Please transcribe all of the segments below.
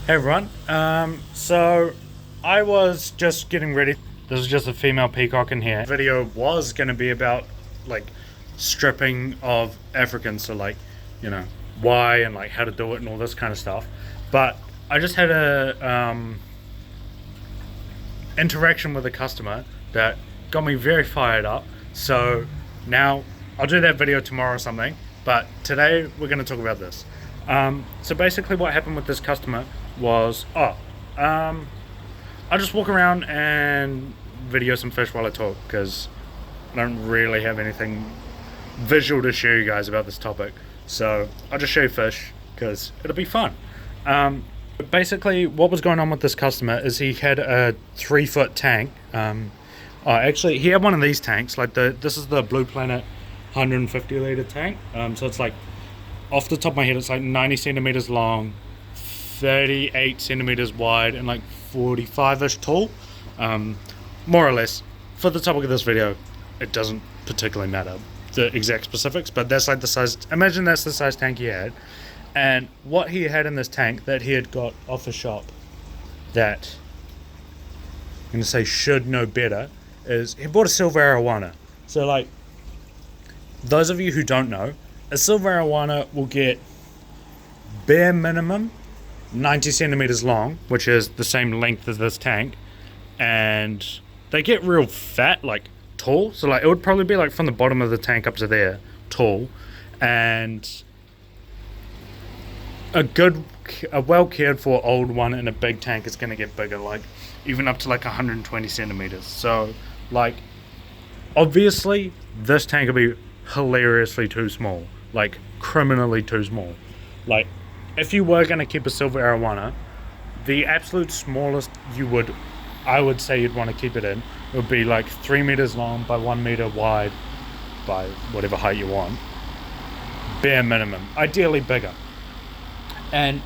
Hey everyone. So I was just getting ready. This is just a female peacock in here. The video was going to be about like stripping of Africans, so like, you know, why and like how to do it and all this kind of stuff. But I just had a interaction with a customer that got me very fired up. So now I'll do that video tomorrow or something. But today we're going to talk about this. So basically what happened with this customer was, I just walk around and video some fish while I talk, because I don't really have anything visual to show you guys about this topic. So I'll just show you fish because it'll be fun. Basically what was going on with this customer is he had a 3-foot tank. Actually he had one of these tanks, like this is the Blue Planet 150 liter tank. So it's like, off the top of my head, it's like 90 centimeters long, 38 centimeters wide, and like 45-ish tall. More or less. For the topic of this video, it doesn't particularly matter the exact specifics, but that's like the size. Imagine that's the size tank he had. And what he had in this tank that he had got off the shop, that I'm going to say should know better, is he bought a Silver Arowana. So like, those of you who don't know, a Silver Arowana will get bare minimum 90 centimeters long, which is the same length as this tank, and they get real fat, like tall. So like it would probably be like from the bottom of the tank up to there, tall, and a well cared for old one in a big tank is going to get bigger, like even up to like 120 centimeters. So like, obviously this tank will be hilariously too small, like criminally too small. Like if you were going to keep a Silver Arowana, the absolute smallest I would say you'd want to keep it in would be like 3 meters long by 1 meter wide by whatever height you want, bare minimum, ideally bigger. And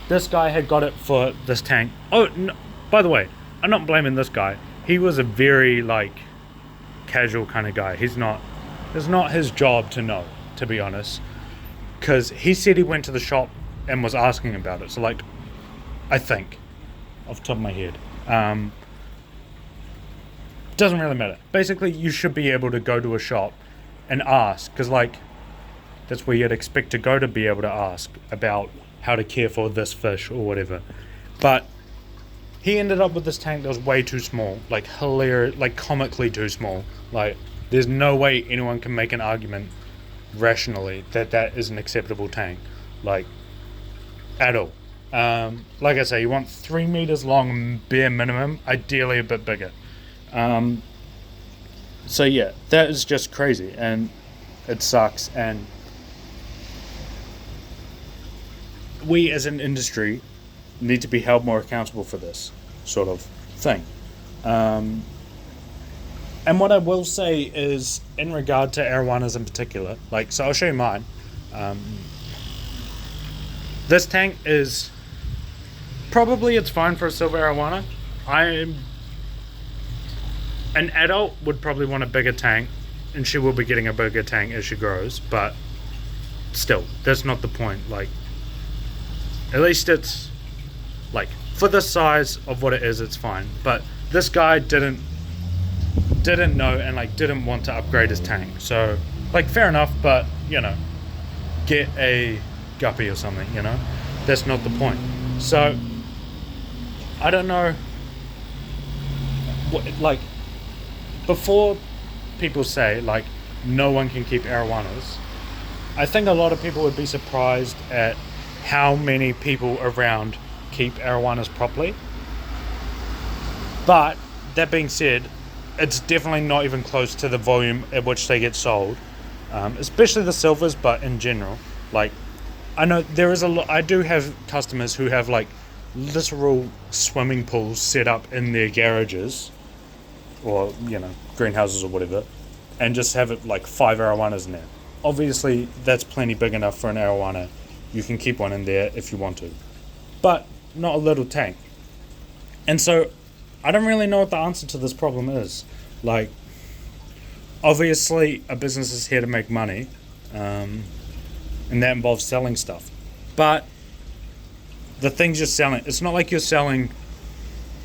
this guy had got it for this tank. Oh no, by the way, I'm not blaming this guy. He was a very like casual kind of guy. It's not his job to know, to be honest, because he said he went to the shop and was asking about it. So like, I think off the top of my head, doesn't really matter. Basically you should be able to go to a shop and ask, because like that's where you'd expect to go to be able to ask about how to care for this fish or whatever. But he ended up with this tank that was way too small, like hilarious, like comically too small. Like there's no way anyone can make an argument rationally that that is an acceptable tank, like at all. Like I say, you want 3 meters long bare minimum, ideally a bit bigger. So yeah, that is just crazy and it sucks, and we as an industry need to be held more accountable for this sort of thing. And what I will say is, in regard to arowanas in particular, like, so I'll show you mine. This tank is probably, it's fine for a Silver Arowana. An adult would probably want a bigger tank, and she will be getting a bigger tank as she grows, but still, that's not the point. Like, at least it's like, for the size of what it is, it's fine. But this guy didn't know and like didn't want to upgrade his tank, so like fair enough, but you know, get a guppy or something, you know, that's not the point. So I don't know what, like, before people say like no one can keep arowanas, I think a lot of people would be surprised at how many people around keep arowanas properly. But that being said, it's definitely not even close to the volume at which they get sold, especially the silvers, but in general. Like, I know there is I do have customers who have like literal swimming pools set up in their garages, or you know, greenhouses or whatever, and just have it like 5 arowanas in there. Obviously that's plenty big enough for an arowana. You can keep one in there if you want to, but not a little tank. And so I don't really know what the answer to this problem is. Like, obviously a business is here to make money, and that involves selling stuff. But the things you're selling, it's not like you're selling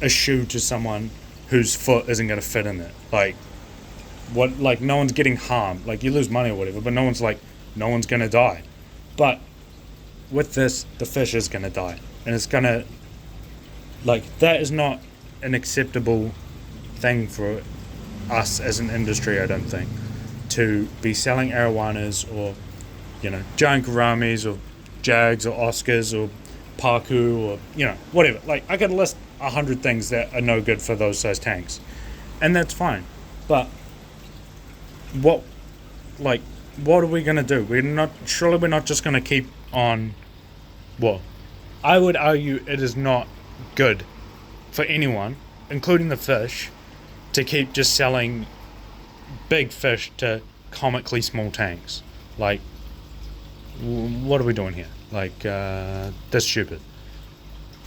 a shoe to someone whose foot isn't going to fit in it. Like, what, like, no one's getting harmed. Like, you lose money or whatever, but no one's going to die. But with this, the fish is going to die. And it's going to, like, that is not an acceptable thing for us as an industry, I don't think, to be selling arowanas or, giant gouramis or jags or oscars or paku or, whatever. Like, I could list 100 things that are no good for those size tanks. And that's fine. But what are we going to do? Surely we're not just going to keep on, well, I would argue it is not good for anyone, including the fish, to keep just selling big fish to comically small tanks. Like, what are we doing here? Like, that's stupid.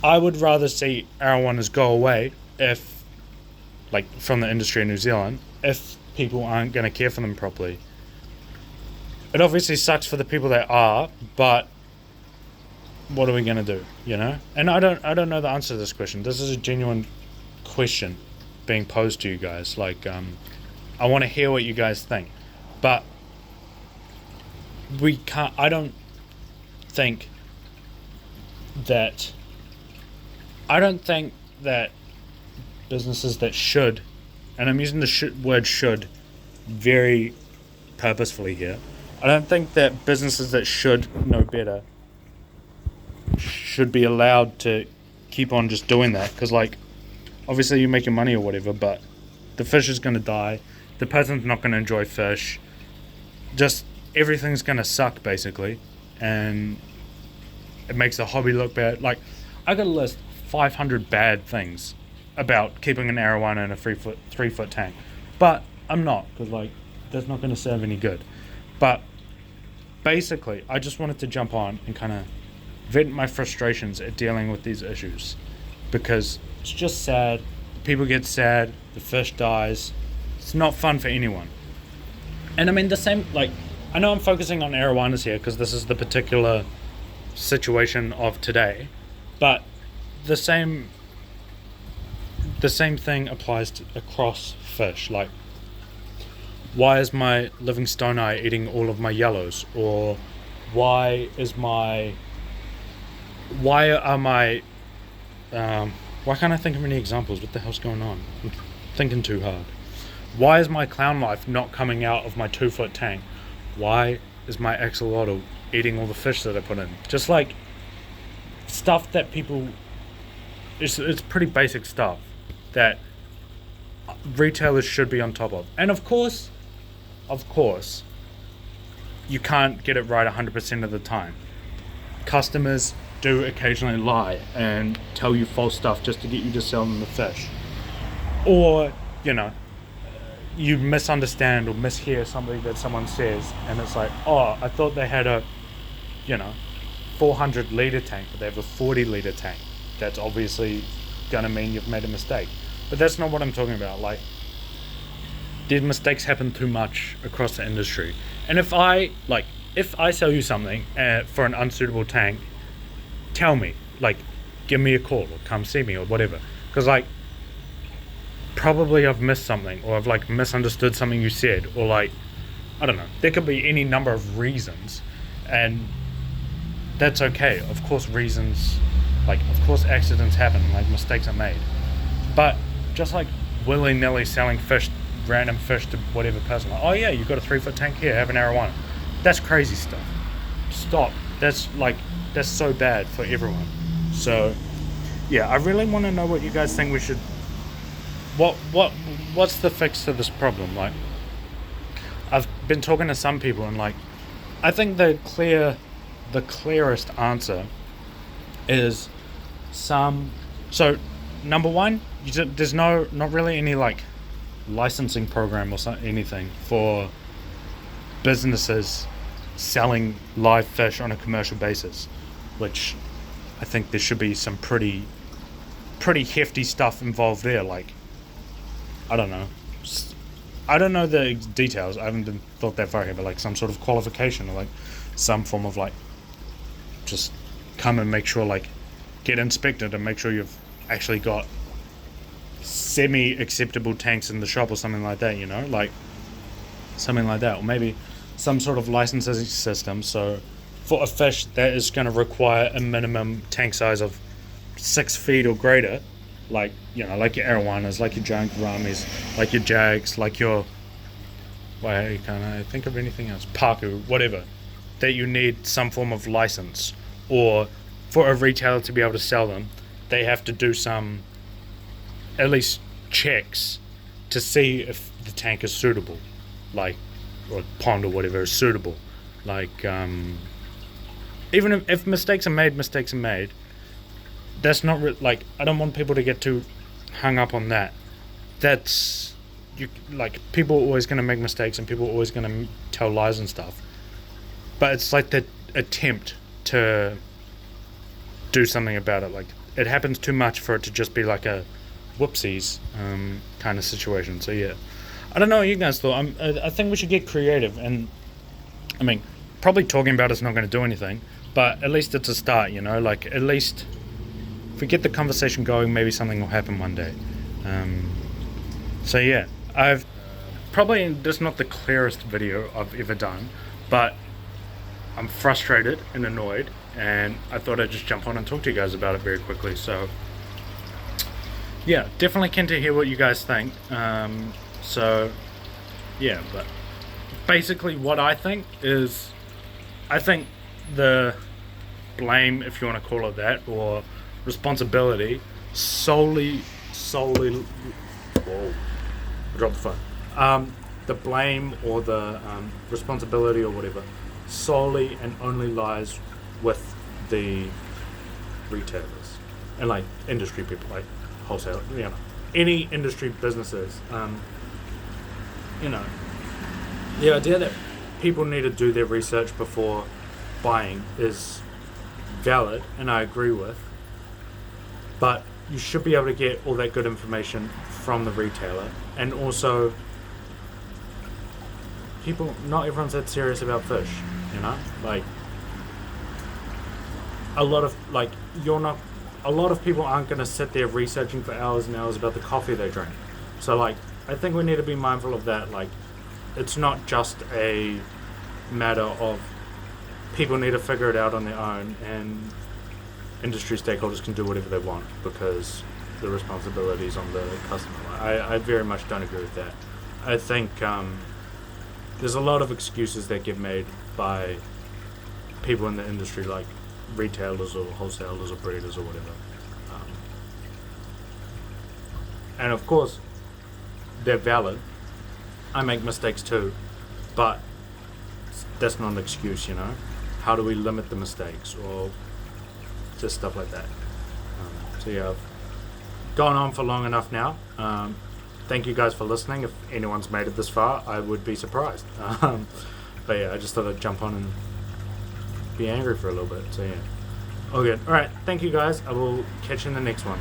I would rather see arowanas go away from the industry in New Zealand, if people aren't going to care for them properly. It obviously sucks for the people that are, but what are we going to do, And I don't know the answer to this question. This is a genuine question being posed to you guys. Like, I want to hear what you guys think. But I don't think that businesses that should, and I'm using the word should very purposefully here, I don't think that businesses that should know better should be allowed to keep on just doing that, because, like, obviously you're making money or whatever, but the fish is going to die, the person's not going to enjoy fish, just everything's going to suck basically, and it makes the hobby look bad. Like, I could list 500 bad things about keeping an arowana in a 3-foot tank, but I'm not, because, like, that's not going to serve any good. But basically, I just wanted to jump on and kind of vent my frustrations at dealing with these issues, because it's just sad. People get sad, the fish dies. It's not fun for anyone. And I mean, the same, like, I know I'm focusing on arowanas here because this is the particular situation of today, but the same thing applies across fish. Like, why is my living stone eye eating all of my yellows? Or why can't I think of any examples? What the hell's going on? I'm thinking too hard. Why is my clown life not coming out of my 2-foot tank? Why is my axolotl eating all the fish that I put in? Just like stuff that people, it's pretty basic stuff that retailers should be on top of. And of course, you can't get it right 100% of the time. Customers do occasionally lie and tell you false stuff just to get you to sell them the fish. Or, you misunderstand or mishear something that someone says, and it's like, oh, I thought they had a 400 litre tank, but they have a 40 litre tank. That's obviously gonna mean you've made a mistake. But that's not what I'm talking about. Like, these mistakes happen too much across the industry. And if I sell you something for an unsuitable tank, tell me, like, give me a call or come see me or whatever. Because, like, probably I've missed something, or I've, like, misunderstood something you said, or, like, I don't know. There could be any number of reasons, and that's okay. Of course accidents happen, like, mistakes are made. But just, like, willy-nilly selling fish, random fish to whatever person, like, oh yeah, you've got a 3-foot tank here, have an arowana. That's crazy stuff. Stop. That's so bad for everyone. So yeah, I really want to know what you guys think we should, what's the fix to this problem? Like, I've been talking to some people, and, like, I think the clearest answer is so number one, there's not really any, like, licensing program or anything for businesses selling live fish on a commercial basis, which I think there should be some pretty hefty stuff involved there. Like, I don't know the details. I haven't thought that far ahead, but, like, some sort of qualification, or, like, some form of, like, just come and make sure, like, get inspected and make sure you've actually got semi-acceptable tanks in the shop or something like that, like something like that, or maybe some sort of licensing system. So for a fish that is going to require a minimum tank size of 6 feet or greater, like like your arowanas, like your giant gouramis, like your jags, like your, why can't I think of anything else, paku, whatever, that you need some form of license, or for a retailer to be able to sell them, they have to do some, at least, checks to see if the tank is suitable, like, or pond or whatever is suitable. Like, even if mistakes are made, that's not like, I don't want people to get too hung up on that. That's, people are always going to make mistakes, and people are always going to tell lies and stuff. But it's like the attempt to do something about it. Like, it happens too much for it to just be like a whoopsies kind of situation. So yeah, I don't know what you guys thought. I think we should get creative, and I mean, probably talking about it's not going to do anything, but at least it's a start, like, at least if we get the conversation going, maybe something will happen one day. So yeah, I've probably, this is not the clearest video I've ever done, but I'm frustrated and annoyed, and I thought I'd just jump on and talk to you guys about it very quickly. So yeah, definitely keen to hear what you guys think. So yeah, but basically what I think is, I think the blame, if you want to call it that, or responsibility, solely whoa, I dropped the phone. The blame or the responsibility or whatever solely and only lies with the retailers and like industry people, like wholesale, any industry businesses. The idea that people need to do their research before buying is valid, and I agree with, but you should be able to get all that good information from the retailer. And also, not everyone's that serious about fish, like a lot of people aren't going to sit there researching for hours and hours about the coffee they drink. So like, I think we need to be mindful of that. Like, it's not just a matter of people need to figure it out on their own, and industry stakeholders can do whatever they want because the responsibility is on the customer. I very much don't agree with that. I think there's a lot of excuses that get made by people in the industry, like retailers or wholesalers or breeders or whatever. And of course, they're valid. I make mistakes too, but that's not an excuse, How do we limit the mistakes, or just stuff like that? So yeah, I've gone on for long enough now. Thank you guys for listening. If anyone's made it this far, I would be surprised. But yeah, I just thought I'd jump on and be angry for a little bit. So yeah, all good. All right, thank you guys. I will catch you in the next one.